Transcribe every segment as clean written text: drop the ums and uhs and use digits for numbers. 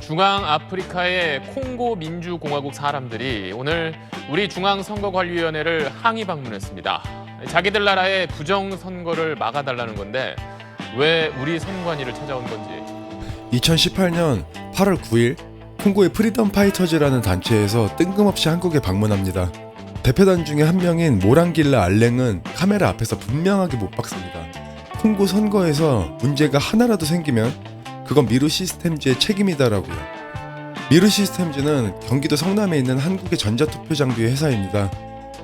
중앙아프리카의 콩고 민주공화국 사람들이 오늘 우리 중앙선거관리위원회를 항의 방문했습니다. 자기들 나라의 부정선거를 막아달라는 건데 왜 우리 선관위를 찾아온 건지. 2018년 8월 9일 콩고의 프리덤 파이터즈라는 단체에서 뜬금없이 한국에 방문합니다. 대표단 중에 한 명인 모랑길라 알랭은 카메라 앞에서 분명하게 못 박습니다. 콩고 선거에서 문제가 하나라도 생기면 그건 미루 시스템즈의 책임이다라고요. 미루 시스템즈는 경기도 성남에 있는 한국의 전자투표 장비 회사입니다.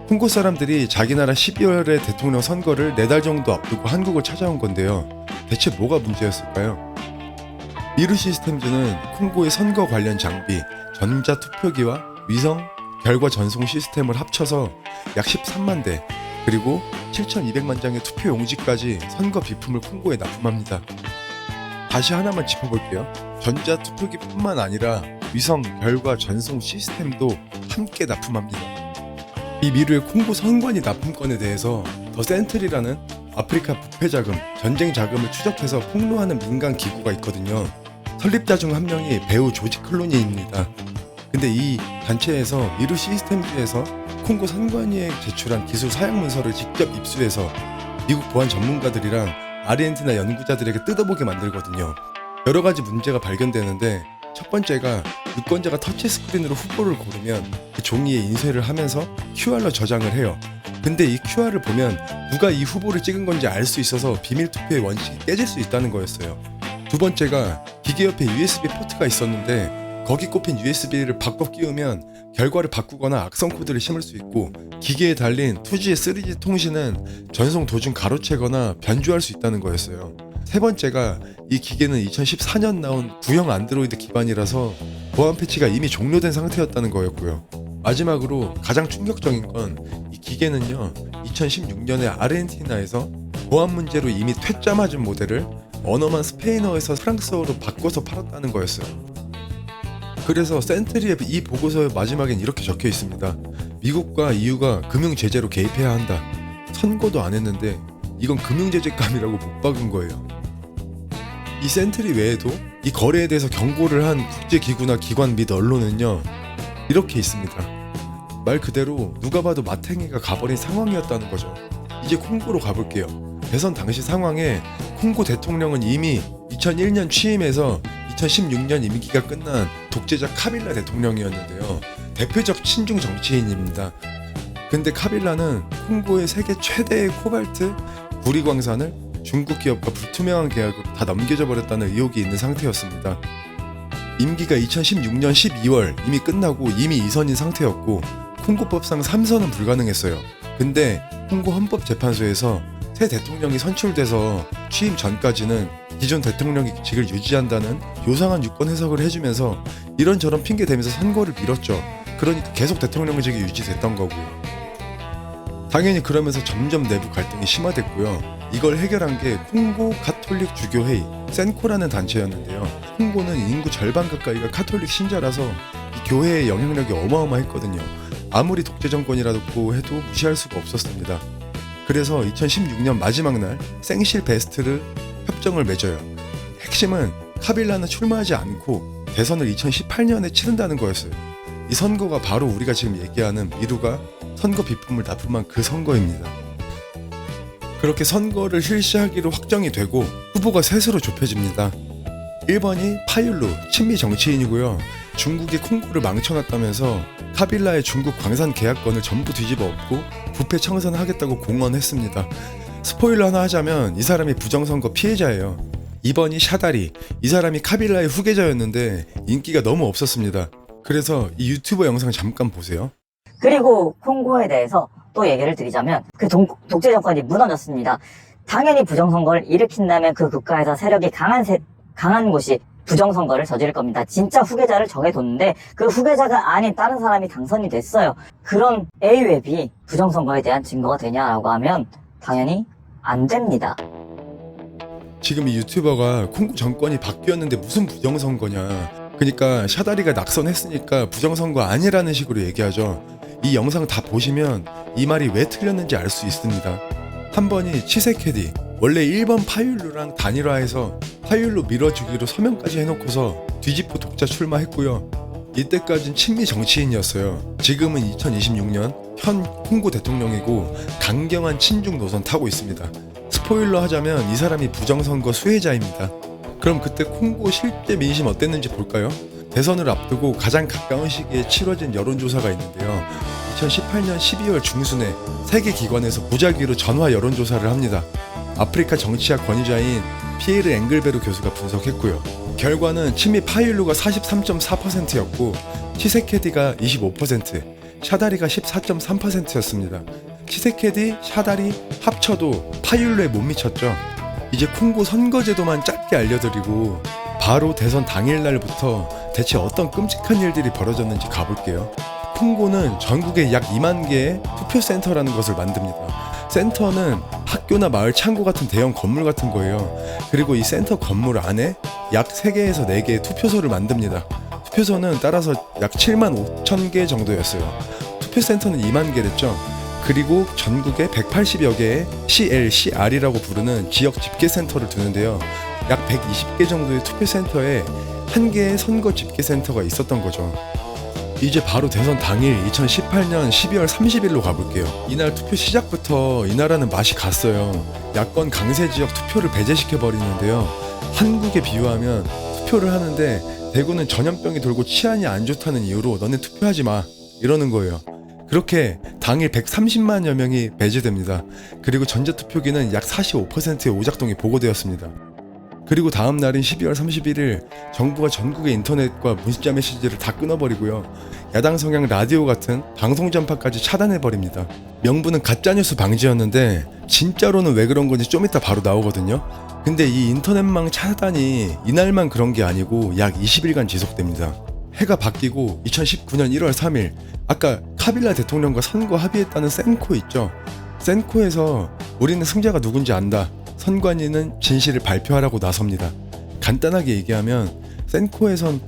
콩고 사람들이 자기 나라 12월에 대통령 선거를 4달 정도 앞두고 한국을 찾아온 건데요. 대체 뭐가 문제였을까요? 미루 시스템즈는 콩고의 선거 관련 장비, 전자투표기와 위성 결과 전송 시스템을 합쳐서 약 13만 대, 그리고 7,200만 장의 투표 용지까지 선거 비품을 콩고에 납품합니다. 다시 하나만 짚어볼게요. 전자투표기뿐만 아니라 위성 결과 전송 시스템도 함께 납품합니다. 이 미루의 콩고 선관위 납품건에 대해서 더 센트리라는 아프리카 부패자금, 전쟁 자금을 추적해서 폭로하는 민간 기구가 있거든요. 설립자 중 한 명이 배우 조지 클루니입니다. 근데 이 단체에서 미루 시스템즈에서 콩고 선관위에 제출한 기술 사양 문서를 직접 입수해서 미국 보안 전문가들이랑 아르헨티나 연구자들에게 뜯어보게 만들거든요. 여러 가지 문제가 발견되는데 첫 번째가 유권자가 터치스크린으로 후보를 고르면 그 종이에 인쇄를 하면서 QR로 저장을 해요. 근데 이 QR을 보면 누가 이 후보를 찍은 건지 알 수 있어서 비밀투표의 원칙이 깨질 수 있다는 거였어요. 두 번째가 기계 옆에 USB 포트가 있었는데 거기 꼽힌 USB를 바꿔 끼우면 결과를 바꾸거나 악성 코드를 심을 수 있고 기계에 달린 2G의 3G 통신은 전송 도중 가로채거나 변조할 수 있다는 거였어요. 세 번째가 이 기계는 2014년 나온 구형 안드로이드 기반이라서 보안 패치가 이미 종료된 상태였다는 거였고요. 마지막으로 가장 충격적인 건 이 기계는요 2016년에 아르헨티나에서 보안 문제로 이미 퇴짜 맞은 모델을 언어만 스페인어에서 프랑스어로 바꿔서 팔았다는 거였어요. 그래서 센트리의 이 보고서의 마지막엔 이렇게 적혀 있습니다. 미국과 EU가 금융 제재로 개입해야 한다. 선거도 안 했는데 이건 금융 제재감이라고 못 박은 거예요. 이 센트리 외에도 이 거래에 대해서 경고를 한 국제기구나 기관 및 언론은요 이렇게 있습니다. 말 그대로 누가 봐도 마탱이가 가버린 상황이었다는 거죠. 이제 콩고로 가볼게요. 대선 당시 상황에 콩고 대통령은 이미 2001년 취임해서 2016년 임기가 끝난 독재자 카빌라 대통령이었는데요. 대표적 친중 정치인입니다. 근데 카빌라는 콩고의 세계 최대의 코발트, 구리광산을 중국 기업과 불투명한 계약으로 다 넘겨져 버렸다는 의혹이 있는 상태였습니다. 임기가 2016년 12월 이미 끝나고 이미 2선인 상태였고 콩고법상 3선은 불가능했어요. 근데 콩고 헌법재판소에서 새 대통령이 선출돼서 취임 전까지는 기존 대통령직을 유지한다는 요상한 유권 해석을 해주면서 이런저런 핑계 대면서 선거를 미뤘죠. 그러니까 계속 대통령직이 유지됐던 거고요. 당연히 그러면서 점점 내부 갈등이 심화됐고요. 이걸 해결한 게 콩고 가톨릭 주교회의 센코라는 단체였는데요. 콩고는 인구 절반 가까이가 가톨릭 신자라서 이 교회의 영향력이 어마어마했거든요. 아무리 독재 정권이라고 해도 무시할 수가 없었습니다. 그래서 2016년 마지막 날 생실 베스트를 협정을 맺어요. 핵심은 카빌라는 출마하지 않고 대선을 2018년에 치른다는 거였어요. 이 선거가 바로 우리가 지금 얘기하는 미루가 선거 비품을 납품한 그 선거입니다. 그렇게 선거를 실시하기로 확정이 되고 후보가 셋으로 좁혀집니다. 1번이 파율루, 친미 정치인이고요. 중국이 콩고를 망쳐놨다면서 카빌라의 중국 광산 계약권을 전부 뒤집어 엎고 부패 청산하겠다고 공언했습니다. 스포일러 하나 하자면 이 사람이 부정선거 피해자예요. 2번이 샤다리, 이 사람이 카빌라의 후계자였는데 인기가 너무 없었습니다. 그래서 이 유튜버 영상 잠깐 보세요. 그리고 콩고에 대해서 또 얘기를 드리자면 그 독재 정권이 무너졌습니다. 당연히 부정선거를 일으킨다면 그 국가에서 세력이 강한 곳이 부정선거를 저지를 겁니다. 진짜 후계자를 정해뒀는데 그 후계자가 아닌 다른 사람이 당선이 됐어요. 그런 A 왜 B 부정선거에 대한 증거가 되냐라고 하면 당연히 안 됩니다. 지금 이 유튜버가 콩고 정권이 바뀌었는데 무슨 부정선거냐, 그러니까 샤다리가 낙선했으니까 부정선거 아니라는 식으로 얘기하죠. 이 영상 다 보시면 이 말이 왜 틀렸는지 알 수 있습니다. 한 번이 치세케디, 원래 1번 파율루랑 단일화해서 파율루 밀어주기로 서명까지 해놓고서 뒤집고 독자 출마했고요. 이때까진 친미 정치인이었어요. 지금은 2026년 현 콩고 대통령이고 강경한 친중 노선 타고 있습니다. 스포일러 하자면 이 사람이 부정선거 수혜자입니다. 그럼 그때 콩고 실제 민심 어땠는지 볼까요? 대선을 앞두고 가장 가까운 시기에 치러진 여론조사가 있는데요. 2018년 12월 중순에 세계 기관에서 무작위로 전화 여론조사를 합니다. 아프리카 정치학 권위자인 피에르 앵글베르 교수가 분석했고요. 결과는 친미 파율루가 43.4%였고 치세케디가 25%, 샤다리가 14.3%였습니다. 치세케디, 샤다리 합쳐도 파율루에 못 미쳤죠. 이제 콩고 선거제도만 짧게 알려드리고 바로 대선 당일날부터 대체 어떤 끔찍한 일들이 벌어졌는지 가볼게요. 콩고는 전국에 약 2만 개의 투표센터라는 것을 만듭니다. 센터는 학교나 마을 창고 같은 대형 건물 같은 거예요. 그리고 이 센터 건물 안에 약 3개에서 4개의 투표소를 만듭니다. 투표소는 따라서 약 7만 5천 개 정도였어요. 투표센터는 2만 개랬죠. 그리고 전국에 180여 개의 CLCR이라고 부르는 지역 집계센터를 두는데요. 약 120개 정도의 투표센터에 한 개의 선거 집계센터가 있었던 거죠. 이제 바로 대선 당일 2018년 12월 30일로 가볼게요. 이날 투표 시작부터 이 나라는 맛이 갔어요. 야권 강세 지역 투표를 배제시켜버리는데요. 한국에 비유하면 투표를 하는데 대구는 전염병이 돌고 치안이 안 좋다는 이유로 너네 투표하지 마 이러는 거예요. 그렇게 당일 130만여 명이 배제됩니다. 그리고 전자투표기는 약 45%의 오작동이 보고되었습니다. 그리고 다음 날인 12월 31일 정부가 전국의 인터넷과 문자 메시지를 다 끊어버리고요. 야당 성향 라디오 같은 방송 전파까지 차단해버립니다. 명분은 가짜뉴스 방지였는데 진짜로는 왜 그런 건지 좀 이따 바로 나오거든요. 근데 이 인터넷망 차단이 이날만 그런 게 아니고 약 20일간 지속됩니다. 해가 바뀌고 2019년 1월 3일 아까 카빌라 대통령과 선거 합의했다는 센코 있죠. 센코에서 우리는 승자가 누군지 안다. 선관위는 진실을 발표하라고 나섭니다. 간단하게 얘기하면 센코에선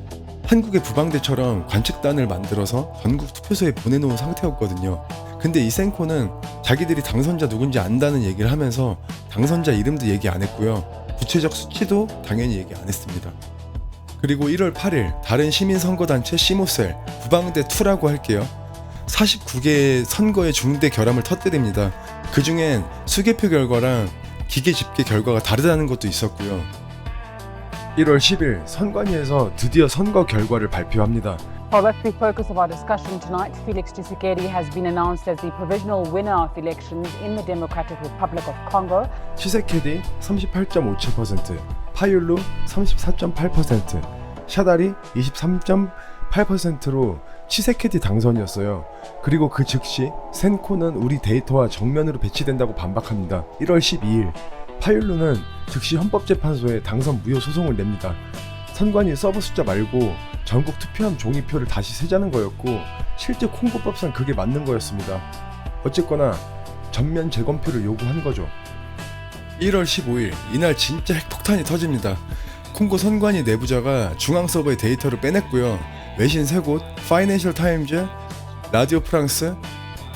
한국의 부방대처럼 관측단을 만들어서 전국 투표소에 보내놓은 상태였거든요. 근데 이 센코는 자기들이 당선자 누군지 안다는 얘기를 하면서 당선자 이름도 얘기 안 했고요. 구체적 수치도 당연히 얘기 안 했습니다. 그리고 1월 8일 다른 시민선거단체 시모셀 부방대2라고 할게요. 49개의 선거의 중대 결함을 터뜨립니다. 그 중엔 수개표 결과랑 기계 집계 결과가 다르다는 것도 있었고요. 1월 10일 선관위에서 드디어 선거 결과를 발표합니다. Well, that's the focus of our discussion tonight. Felix Tshisekedi has been announced as the provisional winner of elections in the Democratic Republic of Congo. 치세케디 38.57%, 파율루 34.8%, 샤다리 23.8%로 치세케디 당선이었어요. 그리고 그 즉시 센코는 우리 데이터와 정면으로 배치된다고 반박합니다. 1월 12일 파율루는 즉시 헌법재판소에 당선 무효 소송을 냅니다. 선관위 서버 숫자 말고 전국 투표함 종이표를 다시 세자는 거였고 실제 콩고법상 그게 맞는 거였습니다. 어쨌거나 전면 재검표를 요구한 거죠. 1월 15일 이날 진짜 핵폭탄이 터집니다. 콩고 선관위 내부자가 중앙 서버의 데이터를 빼냈고요. 외신 3곳, 파이낸셜 타임즈, 라디오 프랑스,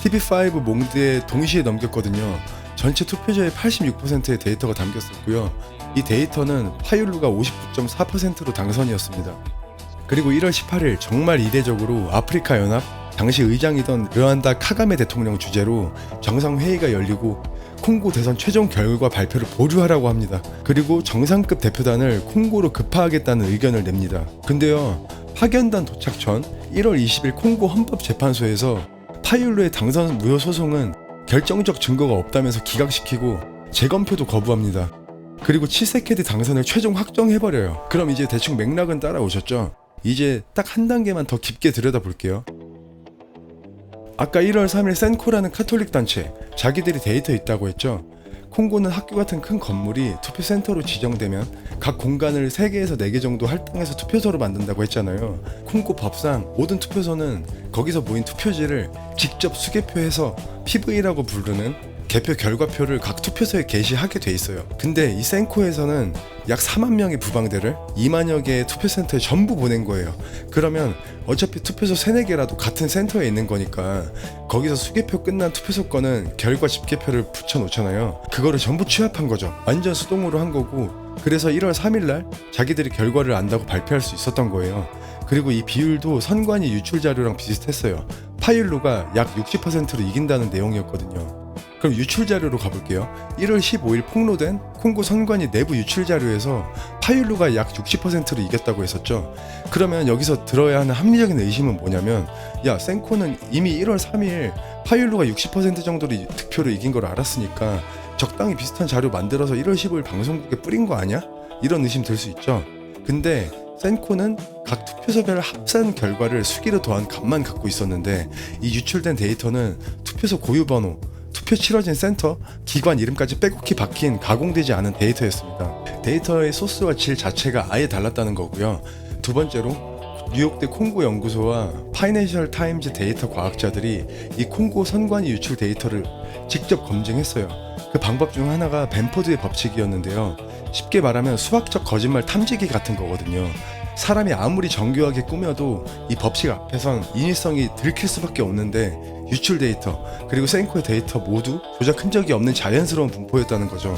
TV5 몽드에 동시에 넘겼거든요. 전체 투표자의 86%의 데이터가 담겼었고요. 이 데이터는 파율루가 59.4%로 당선이었습니다. 그리고 1월 18일 정말 이례적으로 아프리카 연합 당시 의장이던 르완다 카가메 대통령 주재로 정상회의가 열리고 콩고 대선 최종 결과 발표를 보류하라고 합니다. 그리고 정상급 대표단을 콩고로 급파하겠다는 의견을 냅니다. 근데요, 파견단 도착 전 1월 20일 콩고 헌법재판소에서 파율루의 당선 무효 소송은 결정적 증거가 없다면서 기각시키고 재검표도 거부합니다. 그리고 치세케디 당선을 최종 확정해버려요. 그럼 이제 대충 맥락은 따라오셨죠? 이제 딱 한 단계만 더 깊게 들여다볼게요. 아까 1월 3일 센코라는 카톨릭 단체, 자기들이 데이터 있다고 했죠. 콩고는 학교 같은 큰 건물이 투표센터로 지정되면 각 공간을 3개에서 4개 정도 할당해서 투표소로 만든다고 했잖아요. 콩고 법상 모든 투표소는 거기서 모인 투표지를 직접 수개표해서 PV라고 부르는 개표 결과표를 각 투표소에 게시하게 돼 있어요. 근데 이 센코에서는 약 4만 명의 부방대를 2만여 개의 투표센터에 전부 보낸 거예요. 그러면 어차피 투표소 3-4개라도 같은 센터에 있는 거니까 거기서 수개표 끝난 투표소 거는 결과 집계표를 붙여놓잖아요. 그거를 전부 취합한 거죠. 완전 수동으로 한 거고 그래서 1월 3일날 자기들이 결과를 안다고 발표할 수 있었던 거예요. 그리고 이 비율도 선관위 유출 자료랑 비슷했어요. 파일루가 약 60%로 이긴다는 내용이었거든요. 그럼 유출 자료로 가볼게요. 1월 15일 폭로된 콩고 선관위 내부 유출 자료에서 파일루가 약 60%로 이겼다고 했었죠. 그러면 여기서 들어야 하는 합리적인 의심은 뭐냐면, 야, 센코는 이미 1월 3일 파일루가 60% 정도로 득표로 이긴 걸 알았으니까 적당히 비슷한 자료 만들어서 1월 15일 방송국에 뿌린 거 아니야? 이런 의심 들 수 있죠. 근데 센코는 각 투표소별 합산 결과를 수기로 더한 값만 갖고 있었는데, 이 유출된 데이터는 투표소 고유 번호, 투표 치러진 센터, 기관 이름까지 빼곡히 박힌 가공되지 않은 데이터였습니다. 데이터의 소스와 질 자체가 아예 달랐다는 거고요. 두 번째로 뉴욕대 콩고 연구소와 파이낸셜 타임즈 데이터 과학자들이 이 콩고 선관위 유출 데이터를 직접 검증했어요. 그 방법 중 하나가 벤포드의 법칙이었는데요. 쉽게 말하면 수학적 거짓말 탐지기 같은 거거든요. 사람이 아무리 정교하게 꾸며도 이 법칙 앞에선 인위성이 들킬 수밖에 없는데, 유출 데이터 그리고 센코의 데이터 모두 조작 흔적이 없는 자연스러운 분포였다는 거죠.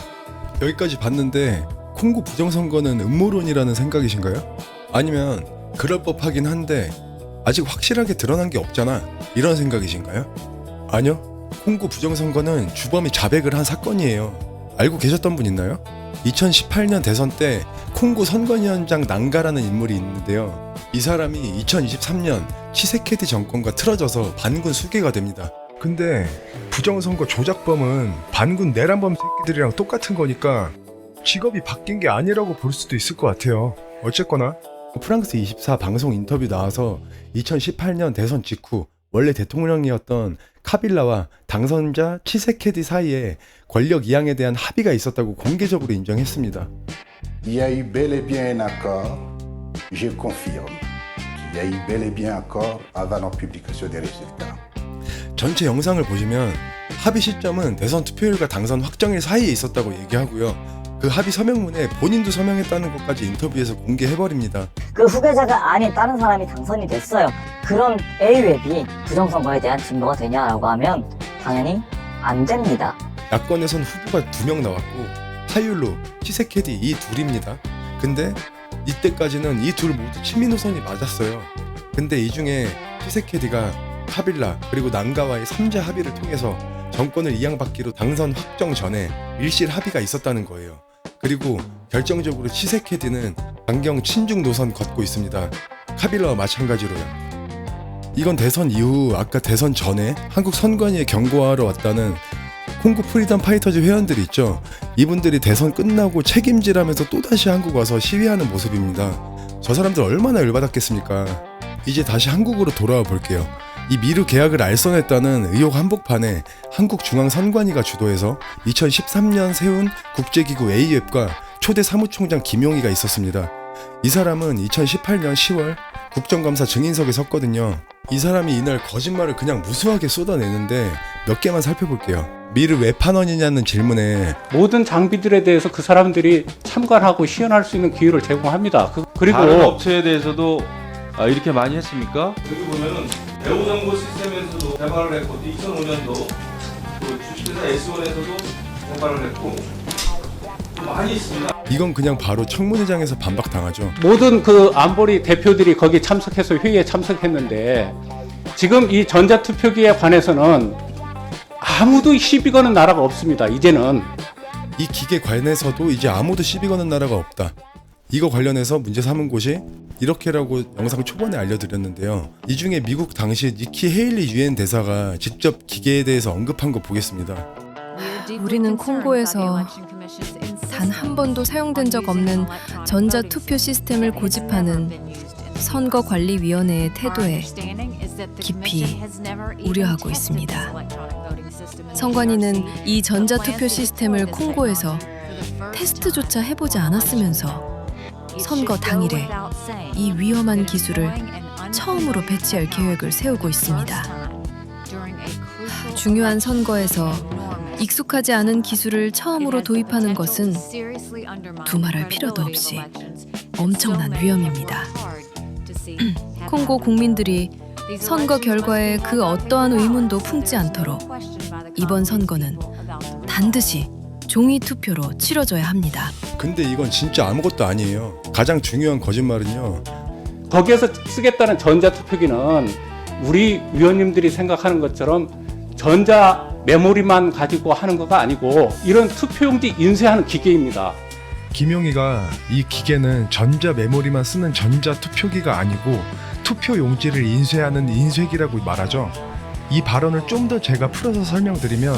여기까지 봤는데 콩고 부정선거는 음모론이라는 생각이신가요? 아니면 그럴 법하긴 한데 아직 확실하게 드러난 게 없잖아, 이런 생각이신가요? 아니요, 콩고 부정선거는 주범이 자백을 한 사건이에요. 알고 계셨던 분 있나요? 2018년 대선 때 콩고 선관위원장 난가라는 인물이 있는데요. 이 사람이 2023년 치세케디 정권과 틀어져서 반군 수괴가 됩니다. 근데 부정선거 조작범은 반군 내란범 새끼들이랑 똑같은 거니까 직업이 바뀐 게 아니라고 볼 수도 있을 것 같아요. 어쨌거나 프랑스 24 방송 인터뷰 나와서 2018년 대선 직후 원래 대통령이었던 카빌라와 당선자 치세케디 사이에 권력 이양에 대한 합의가 있었다고 공개적으로 인정했습니다. Il y a eu bel et bien un accord, je confirme. Il y a eu bel et bien un accord avant la publication des résultats. 전체 영상을 보시면 합의 시점은 대선 투표일과 당선 확정일 사이에 있었다고 얘기하고요. 그 합의 서명문에 본인도 서명했다는 것까지 인터뷰에서 공개해버립니다. 그 후계자가 아닌 다른 사람이 당선이 됐어요. 그런 A웹이 부정선거에 대한 증거가 되냐라고 하면 당연히 안 됩니다. 야권에선 후보가 2명 나왔고 파율루, 치세케디 이 둘입니다. 근데 이때까지는 이 둘 모두 친미 노선이 맞았어요. 근데 이 중에 치세케디가 카빌라 그리고 난가와의 3자 합의를 통해서 정권을 이양받기로 당선 확정 전에 일실 합의가 있었다는 거예요. 그리고 결정적으로 치세케디는 강경 친중 노선 걷고 있습니다. 카빌라와 마찬가지로요. 이건 대선 이후 아까 대선 전에 한국 선관위에 경고하러 왔다는 콩고 프리덤 파이터즈 회원들이 있죠. 이분들이 대선 끝나고 책임지라면서 또다시 한국 와서 시위하는 모습입니다. 저 사람들 얼마나 열받았겠습니까? 이제 다시 한국으로 돌아와 볼게요. 이 미르 계약을 알선했다는 의혹 한복판에 한국중앙선관위가 주도해서 2013년 세운 국제기구 AF과 초대 사무총장 김용희가 있었습니다. 이 사람은 2018년 10월 국정감사 증인석에 섰거든요. 이 사람이 이날 거짓말을 그냥 무수하게 쏟아내는데 몇 개만 살펴볼게요. 미르 왜 판원이냐는 질문에 모든 장비들에 대해서 그 사람들이 참관하고 시연할 수 있는 기회를 제공합니다. 그리고 다른 업체에 대해서도 이렇게 많이 했습니까? 여기 보면은 배우정보 시스템에서도 개발을 했고 2005년도 또 주식회사 S1에서도 개발을 했고 또 많이 있습니다. 이건 그냥 바로 청문회장에서 반박당하죠. 모든 그 안보리 대표들이 거기 참석해서 회의에 참석했는데 지금 이 전자투표기에 관해서는 아무도 시비 거는 나라가 없습니다. 이제는 이 기계 관해서도 이제 아무도 시비 거는 나라가 없다. 이거 관련해서 문제 삼은 곳이 이렇게라고 영상 초반에 알려드렸는데요. 이 중에 미국 당시 니키 헤일리 유엔 대사가 직접 기계에 대해서 언급한 거 보겠습니다. 우리는 콩고에서 단 한 번도 사용된 적 없는 전자투표 시스템을 고집하는 선거관리위원회의 태도에 깊이 우려하고 있습니다. 선관위는 이 전자투표 시스템을 콩고에서 테스트조차 해보지 않았으면서 선거 당일에 이 위험한 기술을 처음으로 배치할 계획을 세우고 있습니다. 중요한 선거에서 익숙하지 않은 기술을 처음으로 도입하는 것은 두말할 필요도 없이 엄청난 위험입니다. 콩고 국민들이 선거 결과에 그 어떠한 의문도 품지 않도록 이번 선거는 반드시 종이 투표로 치러져야 합니다. 근데 이건 진짜 아무것도 아니에요. 가장 중요한 거짓말은요. 거기에서 쓰겠다는 전자투표기는 우리 위원님들이 생각하는 것처럼 전자 메모리만 가지고 하는 거가 아니고 이런 투표용지 인쇄하는 기계입니다. 김용희가 이 기계는 전자 메모리만 쓰는 전자 투표기가 아니고 투표 용지를 인쇄하는 인쇄기라고 말하죠. 이 발언을 좀 더 제가 풀어서 설명드리면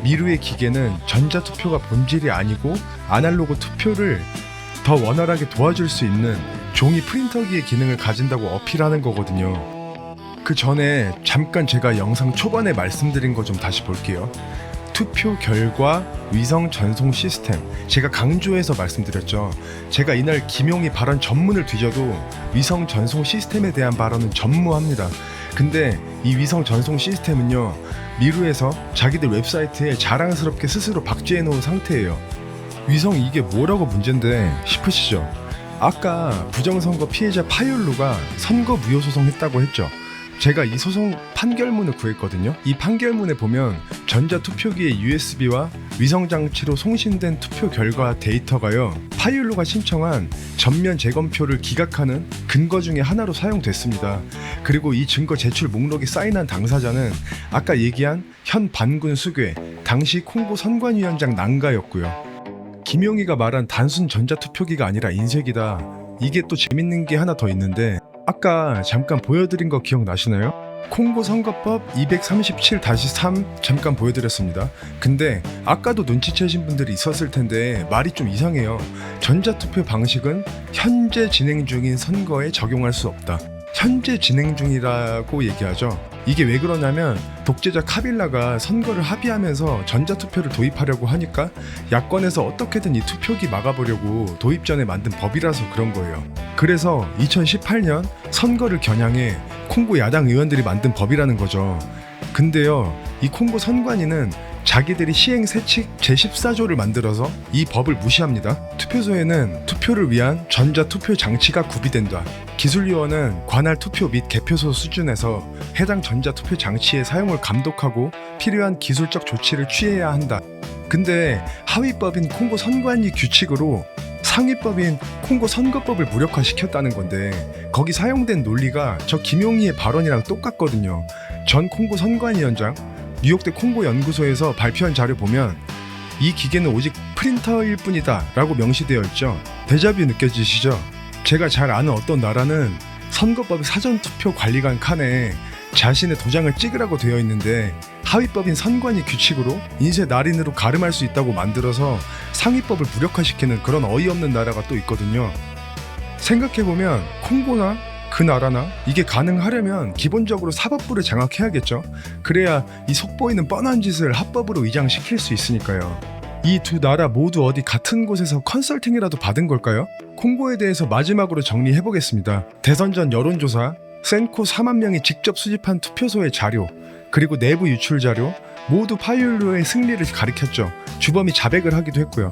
미루의 기계는 전자 투표가 본질이 아니고 아날로그 투표를 더 원활하게 도와줄 수 있는 종이 프린터기의 기능을 가진다고 어필하는 거거든요. 그 전에 잠깐 제가 영상 초반에 말씀드린 거 좀 다시 볼게요. 투표 결과 위성 전송 시스템, 제가 강조해서 말씀드렸죠. 제가 이날 김용희 발언 전문을 뒤져도 위성 전송 시스템에 대한 발언은 전무합니다. 근데 이 위성 전송 시스템은요, 미루에서 자기들 웹사이트에 자랑스럽게 스스로 박제해 놓은 상태예요. 위성 이게 뭐라고 문제인데 싶으시죠? 아까 부정선거 피해자 파율루가 선거 무효 소송했다고 했죠. 제가 이 소송 판결문을 구했거든요. 이 판결문에 보면 전자투표기의 USB와 위성장치로 송신된 투표 결과 데이터가요, 파율루가 신청한 전면 재검표를 기각하는 근거 중에 하나로 사용됐습니다. 그리고 이 증거 제출 목록이 사인한 당사자는 아까 얘기한 현 반군 수괴, 당시 콩고 선관위원장 난가였고요. 김용희가 말한 단순 전자투표기가 아니라 인쇄기다. 이게 또 재밌는 게 하나 더 있는데, 아까 잠깐 보여드린 거 기억나시나요? 콩고 선거법 237-3 잠깐 보여드렸습니다. 근데 아까도 눈치채신 분들이 있었을 텐데 말이 좀 이상해요. 전자투표 방식은 현재 진행 중인 선거에 적용할 수 없다. 현재 진행 중이라고 얘기하죠. 이게 왜 그러냐면 독재자 카빌라가 선거를 합의하면서 전자투표를 도입하려고 하니까 야권에서 어떻게든 이 투표기 막아보려고 도입 전에 만든 법이라서 그런 거예요. 그래서 2018년 선거를 겨냥해 콩고 야당 의원들이 만든 법이라는 거죠. 근데요, 이 콩고 선관위는 자기들이 시행세칙 제14조를 만들어서 이 법을 무시합니다. 투표소에는 투표를 위한 전자투표 장치가 구비된다. 기술위원은 관할 투표 및 개표소 수준에서 해당 전자투표 장치의 사용을 감독하고 필요한 기술적 조치를 취해야 한다. 근데 하위법인 콩고 선관위 규칙으로 상위법인 콩고 선거법을 무력화시켰다는 건데, 거기 사용된 논리가 저 김용희의 발언이랑 똑같거든요. 전 콩고 선관위원장 뉴욕대 콩고 연구소에서 발표한 자료 보면 이 기계는 오직 프린터일 뿐이다 라고 명시되어 있죠. 데자뷰 느껴지시죠? 제가 잘 아는 어떤 나라는 선거법 사전투표 관리관 칸에 자신의 도장을 찍으라고 되어 있는데 하위법인 선관위 규칙으로 인쇄 날인으로 가름할 수 있다고 만들어서 상위법을 무력화시키는 그런 어이없는 나라가 또 있거든요. 생각해보면 콩고나 그 나라나 이게 가능하려면 기본적으로 사법부를 장악해야겠죠. 그래야 이 속보이는 뻔한 짓을 합법으로 위장시킬 수 있으니까요. 이 두 나라 모두 어디 같은 곳에서 컨설팅이라도 받은 걸까요? 콩고에 대해서 마지막으로 정리해보겠습니다. 대선 전 여론조사, 센코 4만 명이 직접 수집한 투표소의 자료, 그리고 내부 유출 자료 모두 파율루의 승리를 가리켰죠. 주범이 자백을 하기도 했고요.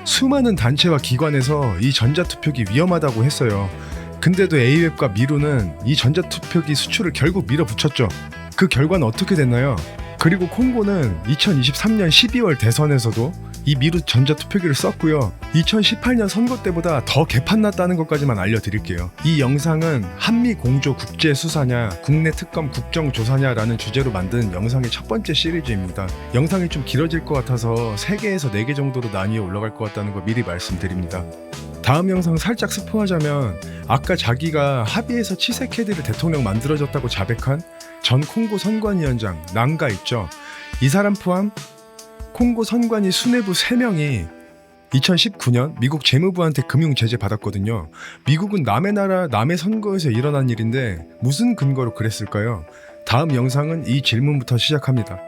수많은 단체와 기관에서 이 전자투표기 위험하다고 했어요. 근데도 A웹과 미루는 이 전자투표기 수출을 결국 밀어붙였죠. 그 결과는 어떻게 됐나요? 그리고 콩고는 2023년 12월 대선에서도 이 미루 전자투표기를 썼고요. 2018년 선거 때보다 더 개판났다는 것까지만 알려드릴게요. 이 영상은 한미공조 국제수사냐, 국내 특검 국정조사냐라는 주제로 만든 영상의 첫 번째 시리즈입니다. 영상이 좀 길어질 것 같아서 3개에서 4개 정도로 나뉘어 올라갈 것 같다는 거 미리 말씀드립니다. 다음 영상 살짝 스포하자면, 아까 자기가 합의해서 치세케디를 대통령 만들어줬다고 자백한 전 콩고 선관위원장 난가 있죠. 이 사람 포함 콩고 선관위 수뇌부 3명이 2019년 미국 재무부한테 금융 제재 받았거든요. 미국은 남의 나라 남의 선거에서 일어난 일인데 무슨 근거로 그랬을까요? 다음 영상은 이 질문부터 시작합니다.